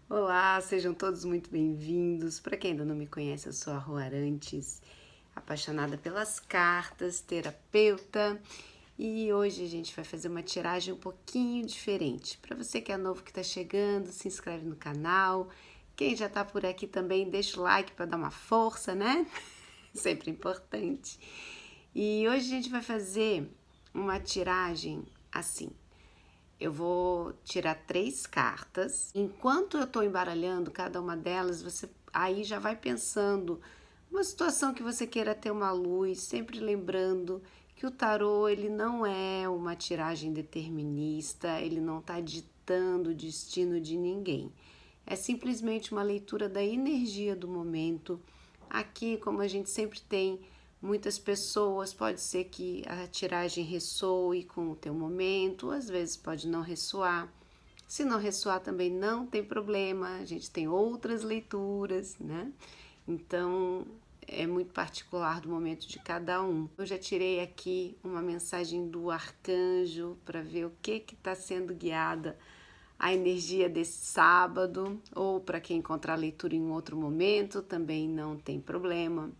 Olá, sejam todos muito bem-vindos. Para quem ainda não me conhece, eu sou a Rô Arantes, apaixonada pelas cartas, terapeuta, e hoje a gente vai fazer uma tiragem um pouquinho diferente. Para você que é novo que está chegando, se inscreve no canal. Quem já está por aqui também, deixa o like para dar uma força, né? Sempre importante. E hoje a gente vai fazer uma tiragem assim. Eu vou tirar 3 cartas. Enquanto eu estou embaralhando cada uma delas, você aí já vai pensando uma situação que você queira ter uma luz, sempre lembrando que o tarô ele não é uma tiragem determinista, ele não está ditando o destino de ninguém. É simplesmente uma leitura da energia do momento. Aqui, como a gente sempre tem muitas pessoas, pode ser que a tiragem ressoe com o teu momento, às vezes pode não ressoar. Se não ressoar também não tem problema, a gente tem outras leituras, né? Então é muito particular do momento de cada um. Eu já tirei aqui uma mensagem do arcanjo para ver o que está sendo guiada a energia desse sábado, ou para quem encontrar a leitura em outro momento, também não tem problema.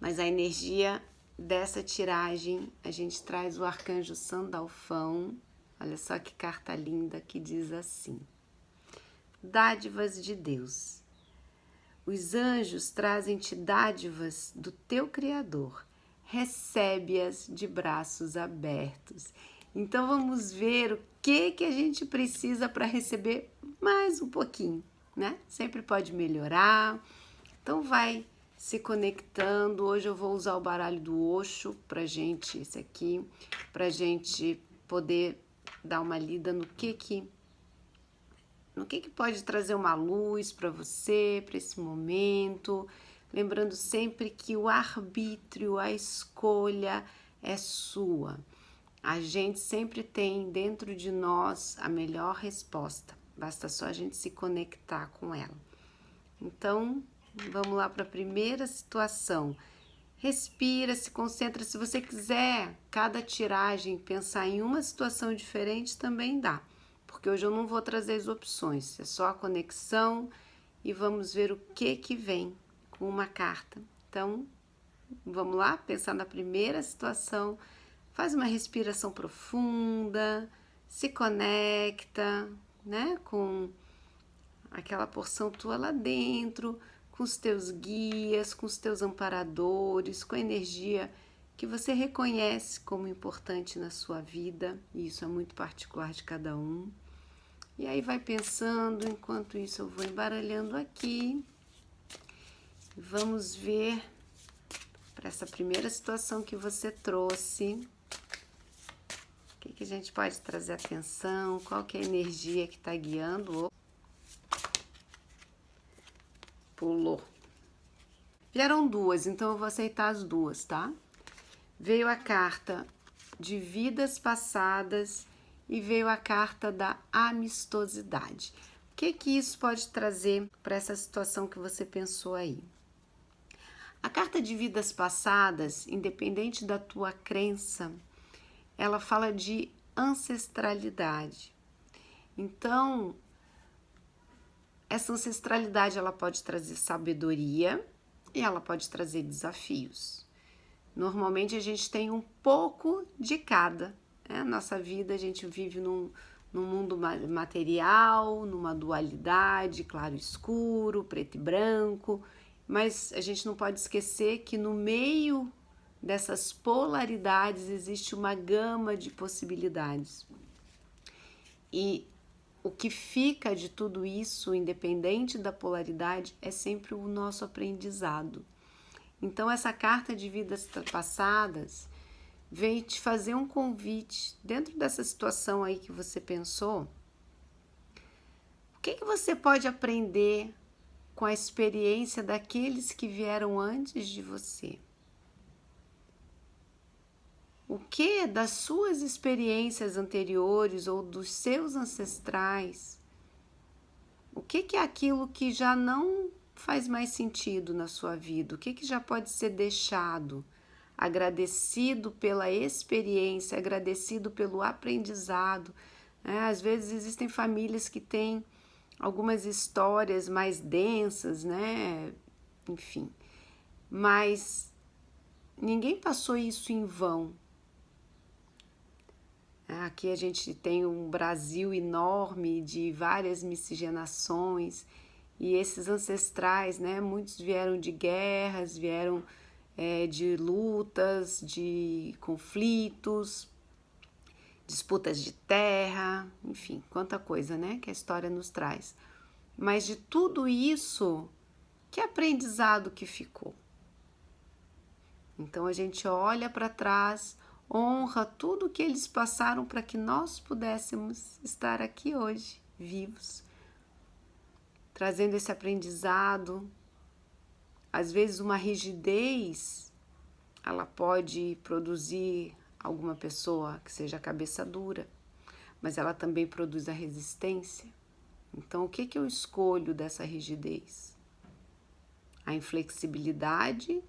Mas a energia dessa tiragem, a gente traz o arcanjo Sandalfão. Olha só que carta linda que diz assim: Dádivas de Deus. Os anjos trazem-te dádivas do teu Criador. Recebe-as de braços abertos. Então vamos ver o que a gente precisa para receber mais um pouquinho, né? Sempre pode melhorar. Então vai se conectando. Hoje eu vou usar o baralho do Osho pra gente, esse aqui, pra gente poder dar uma lida no que pode trazer uma luz para você, para esse momento. Lembrando sempre que o arbítrio, a escolha é sua. A gente sempre tem dentro de nós a melhor resposta. Basta só a gente se conectar com ela. Então, vamos lá para a primeira situação. Respira, se concentra. Se você quiser, cada tiragem, pensar em uma situação diferente também dá. Porque hoje eu não vou trazer as opções, é só a conexão e vamos ver o que vem com uma carta. Então, vamos lá, pensar na primeira situação. Faz uma respiração profunda, se conecta, né, com aquela porção tua lá dentro, com os teus guias, com os teus amparadores, com a energia que você reconhece como importante na sua vida, e isso é muito particular de cada um. E aí vai pensando, enquanto isso eu vou embaralhando aqui. Vamos ver para essa primeira situação que você trouxe. O que a gente pode trazer atenção? Qual que é a energia que está guiando? Pulou. Vieram duas, então eu vou aceitar as duas, tá? Veio a carta de vidas passadas e veio a carta da amistosidade. O que isso pode trazer para essa situação que você pensou aí? A carta de vidas passadas, independente da tua crença, ela fala de ancestralidade. Então, essa ancestralidade ela pode trazer sabedoria e ela pode trazer desafios. Normalmente a gente tem um pouco de cada. Né? Nossa vida a gente vive num mundo material, numa dualidade, claro e escuro, preto e branco, mas a gente não pode esquecer que no meio dessas polaridades existe uma gama de possibilidades. E o que fica de tudo isso, independente da polaridade, é sempre o nosso aprendizado. Então, essa carta de vidas passadas vem te fazer um convite dentro dessa situação aí que você pensou. O que você pode aprender com a experiência daqueles que vieram antes de você? O que das suas experiências anteriores ou dos seus ancestrais? O que é aquilo que já não faz mais sentido na sua vida? O que já pode ser deixado? Agradecido pela experiência, agradecido pelo aprendizado. Às vezes existem famílias que têm algumas histórias mais densas, né? Enfim, mas ninguém passou isso em vão. Aqui a gente tem um Brasil enorme de várias miscigenações e esses ancestrais, né? Muitos vieram de guerras, vieram de lutas, de conflitos, disputas de terra, enfim, quanta coisa, né? Que a história nos traz. Mas de tudo isso, que aprendizado que ficou? Então a gente olha para trás, honra tudo que eles passaram para que nós pudéssemos estar aqui hoje, vivos, trazendo esse aprendizado. Às vezes uma rigidez, ela pode produzir alguma pessoa que seja cabeça dura, mas ela também produz a resistência. Então o que eu escolho dessa rigidez? A inflexibilidade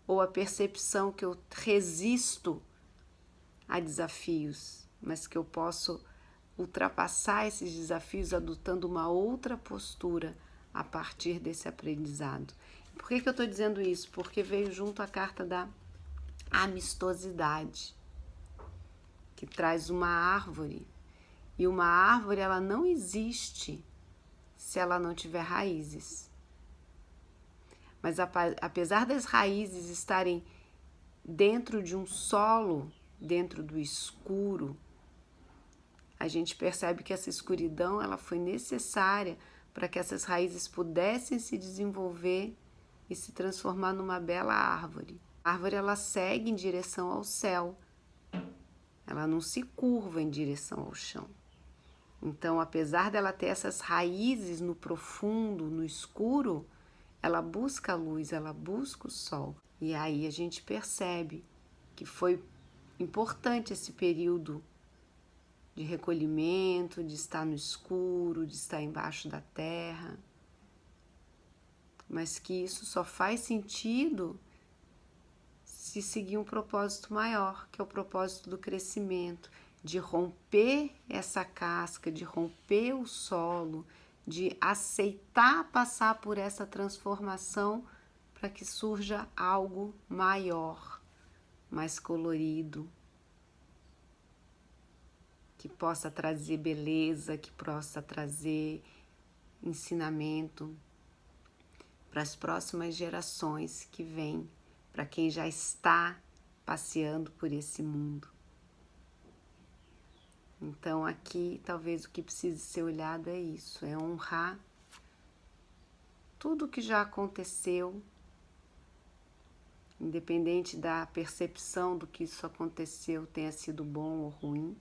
ou a percepção que eu resisto a desafios, mas que eu posso ultrapassar esses desafios adotando uma outra postura a partir desse aprendizado. Por que eu estou dizendo isso? Porque veio junto a carta da amistosidade, que traz uma árvore. E uma árvore, ela não existe se ela não tiver raízes. Mas apesar das raízes estarem dentro de um solo, dentro do escuro, a gente percebe que essa escuridão ela foi necessária para que essas raízes pudessem se desenvolver e se transformar numa bela árvore. A árvore ela segue em direção ao céu, ela não se curva em direção ao chão. Então, apesar dela ter essas raízes no profundo, no escuro, ela busca a luz, ela busca o sol. E aí a gente percebe que foi importante esse período de recolhimento, de estar no escuro, de estar embaixo da terra. Mas que isso só faz sentido se seguir um propósito maior, que é o propósito do crescimento, de romper essa casca, de romper o solo, de aceitar passar por essa transformação para que surja algo maior, mais colorido, que possa trazer beleza, que possa trazer ensinamento para as próximas gerações que vêm, para quem já está passeando por esse mundo. Então aqui talvez o que precise ser olhado é isso, é honrar tudo que já aconteceu, independente da percepção do que isso aconteceu tenha sido bom ou ruim,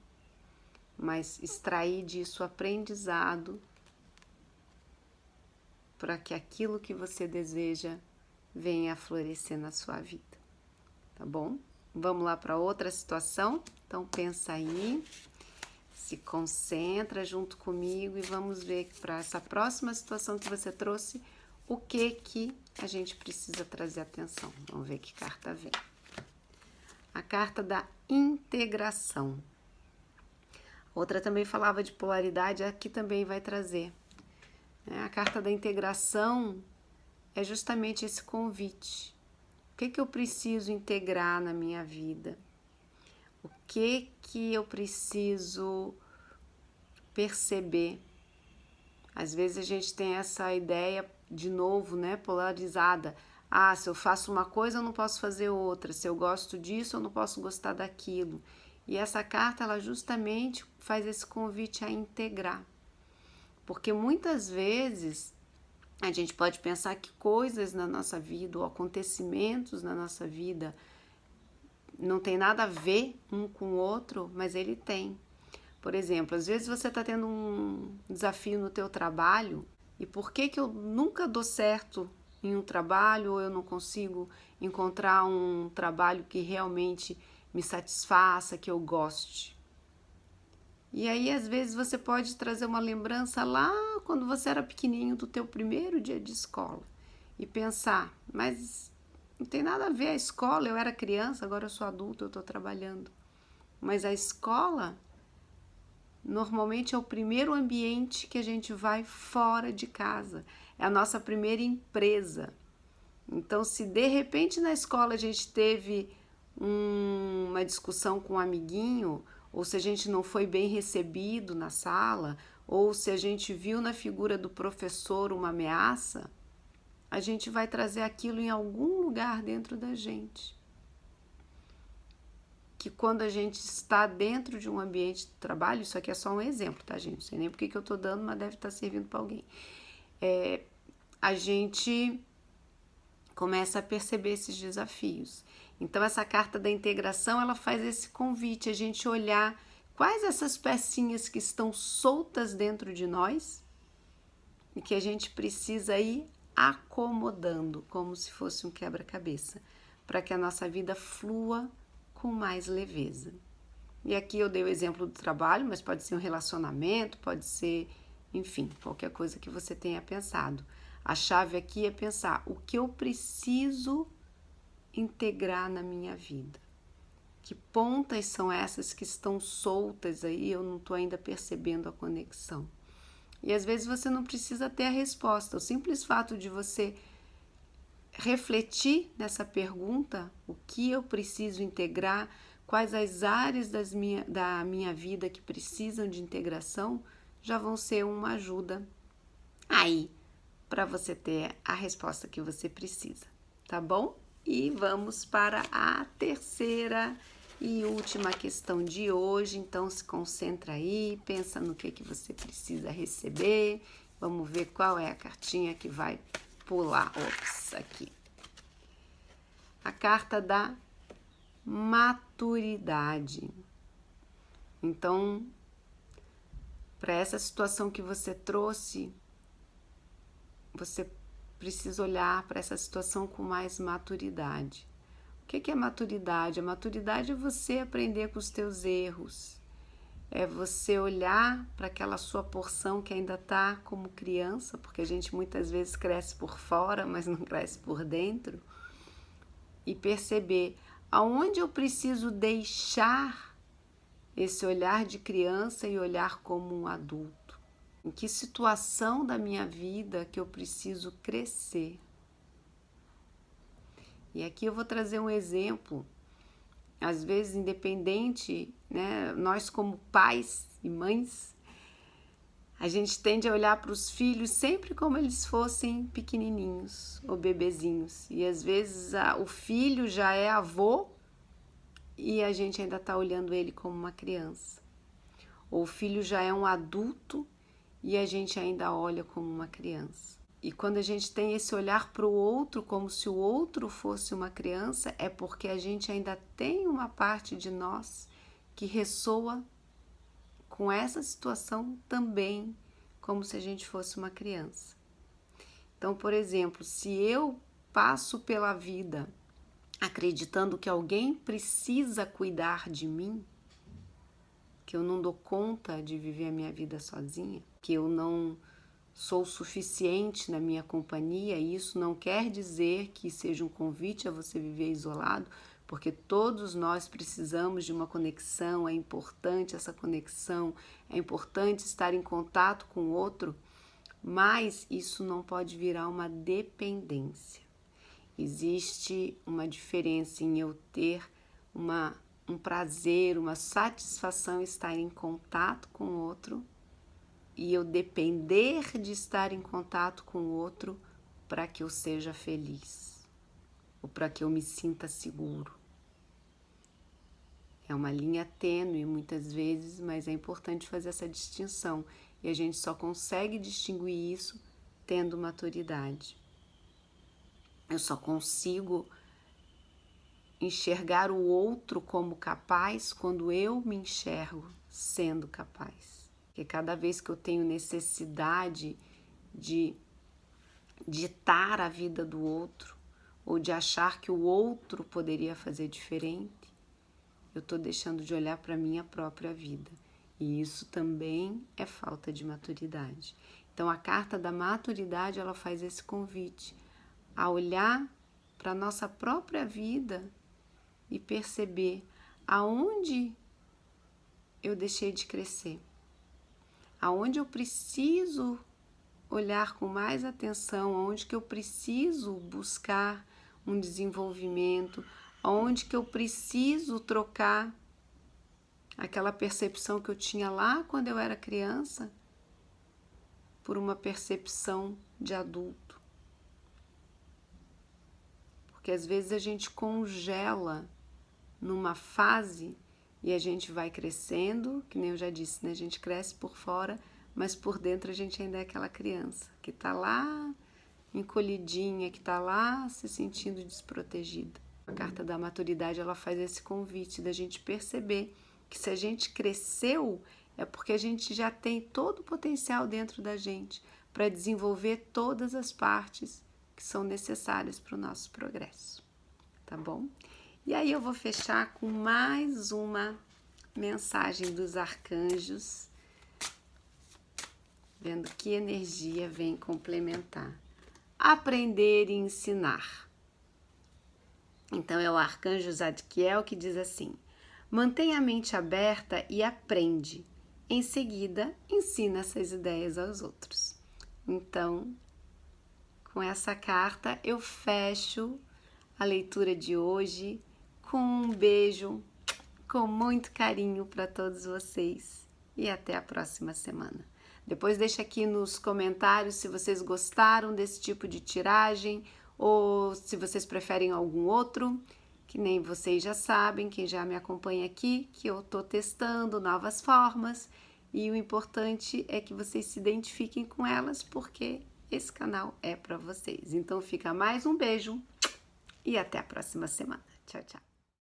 mas extrair disso aprendizado para que aquilo que você deseja venha a florescer na sua vida, tá bom? Vamos lá para outra situação? Então pensa aí. Se concentra junto comigo e vamos ver para essa próxima situação que você trouxe, o que a gente precisa trazer atenção. Vamos ver que carta vem. A carta da integração. Outra também falava de polaridade, aqui também vai trazer. A carta da integração é justamente esse convite. O que eu preciso integrar na minha vida? O que eu preciso perceber? Às vezes a gente tem essa ideia, de novo, né, polarizada. Se eu faço uma coisa, eu não posso fazer outra. Se eu gosto disso, eu não posso gostar daquilo. E essa carta, ela justamente faz esse convite a integrar. Porque muitas vezes a gente pode pensar que coisas na nossa vida ou acontecimentos na nossa vida não tem nada a ver um com o outro, mas ele tem. Por exemplo, às vezes você está tendo um desafio no teu trabalho e por que eu nunca dou certo em um trabalho ou eu não consigo encontrar um trabalho que realmente me satisfaça, que eu goste? E aí, às vezes, você pode trazer uma lembrança lá quando você era pequenininho do teu primeiro dia de escola e pensar, mas não tem nada a ver a escola, eu era criança, agora eu sou adulta, eu estou trabalhando. Mas a escola normalmente é o primeiro ambiente que a gente vai fora de casa, é a nossa primeira empresa. Então, se de repente na escola a gente teve uma discussão com um amiguinho, ou se a gente não foi bem recebido na sala, ou se a gente viu na figura do professor uma ameaça, a gente vai trazer aquilo em algum lugar dentro da gente. Que quando a gente está dentro de um ambiente de trabalho, isso aqui é só um exemplo, tá, gente? Não sei nem porque que eu tô dando, mas deve estar servindo para alguém. A gente começa a perceber esses desafios. Então, essa carta da integração, ela faz esse convite, a gente olhar quais essas pecinhas que estão soltas dentro de nós e que a gente precisa ir acomodando, como se fosse um quebra-cabeça, para que a nossa vida flua com mais leveza. E aqui eu dei o exemplo do trabalho, mas pode ser um relacionamento, pode ser, enfim, qualquer coisa que você tenha pensado. A chave aqui é pensar o que eu preciso integrar na minha vida. Que pontas são essas que estão soltas aí, eu não estou ainda percebendo a conexão. E às vezes você não precisa ter a resposta. O simples fato de você refletir nessa pergunta, o que eu preciso integrar, quais as áreas da minha vida que precisam de integração, já vão ser uma ajuda aí para você ter a resposta que você precisa, tá bom? E vamos para a terceira e última questão de hoje. Então se concentra aí, pensa no que você precisa receber. Vamos ver qual é a cartinha que vai pular. Ops, aqui. A carta da maturidade. Então, para essa situação que você trouxe, você precisa olhar para essa situação com mais maturidade. O que é maturidade? A maturidade é você aprender com os teus erros. É você olhar para aquela sua porção que ainda está como criança, porque a gente muitas vezes cresce por fora, mas não cresce por dentro, e perceber aonde eu preciso deixar esse olhar de criança e olhar como um adulto. Em que situação da minha vida que eu preciso crescer? E aqui eu vou trazer um exemplo, às vezes independente, né? Nós como pais e mães, a gente tende a olhar para os filhos sempre como eles fossem pequenininhos ou bebezinhos. E às vezes o filho já é avô e a gente ainda está olhando ele como uma criança. Ou o filho já é um adulto e a gente ainda olha como uma criança. E quando a gente tem esse olhar para o outro como se o outro fosse uma criança, é porque a gente ainda tem uma parte de nós que ressoa com essa situação também, como se a gente fosse uma criança. Então, por exemplo, se eu passo pela vida acreditando que alguém precisa cuidar de mim, que eu não dou conta de viver a minha vida sozinha, que eu não sou suficiente na minha companhia, e isso não quer dizer que seja um convite a você viver isolado, porque todos nós precisamos de uma conexão, é importante essa conexão, é importante estar em contato com o outro, mas isso não pode virar uma dependência. Existe uma diferença em eu ter um prazer, uma satisfação em estar em contato com o outro e eu depender de estar em contato com o outro para que eu seja feliz ou para que eu me sinta seguro. É uma linha tênue muitas vezes, mas é importante fazer essa distinção e a gente só consegue distinguir isso tendo maturidade. Eu só consigo enxergar o outro como capaz quando eu me enxergo sendo capaz. Porque cada vez que eu tenho necessidade de ditar a vida do outro ou de achar que o outro poderia fazer diferente, eu estou deixando de olhar para a minha própria vida. E isso também é falta de maturidade. Então a carta da maturidade, ela faz esse convite a olhar para a nossa própria vida e perceber aonde eu deixei de crescer, aonde eu preciso olhar com mais atenção, aonde que eu preciso buscar um desenvolvimento, aonde que eu preciso trocar aquela percepção que eu tinha lá quando eu era criança por uma percepção de adulto. Porque às vezes a gente congela numa fase e a gente vai crescendo, que nem eu já disse, né? A gente cresce por fora, mas por dentro a gente ainda é aquela criança que tá lá encolhidinha, que tá lá se sentindo desprotegida. A carta da maturidade, ela faz esse convite da gente perceber que se a gente cresceu, é porque a gente já tem todo o potencial dentro da gente para desenvolver todas as partes que são necessárias para o nosso progresso, tá bom? E aí eu vou fechar com mais uma mensagem dos arcanjos, vendo que energia vem complementar. Aprender e ensinar. Então é o arcanjo Zadkiel que diz assim: mantenha a mente aberta e aprende. Em seguida, ensina essas ideias aos outros. Então, com essa carta, eu fecho a leitura de hoje com um beijo com muito carinho para todos vocês e até a próxima semana. Depois deixa aqui nos comentários se vocês gostaram desse tipo de tiragem ou se vocês preferem algum outro, que nem vocês já sabem, quem já me acompanha aqui, que eu estou testando novas formas e o importante é que vocês se identifiquem com elas porque esse canal é para vocês. Então fica mais um beijo e até a próxima semana. Tchau, tchau.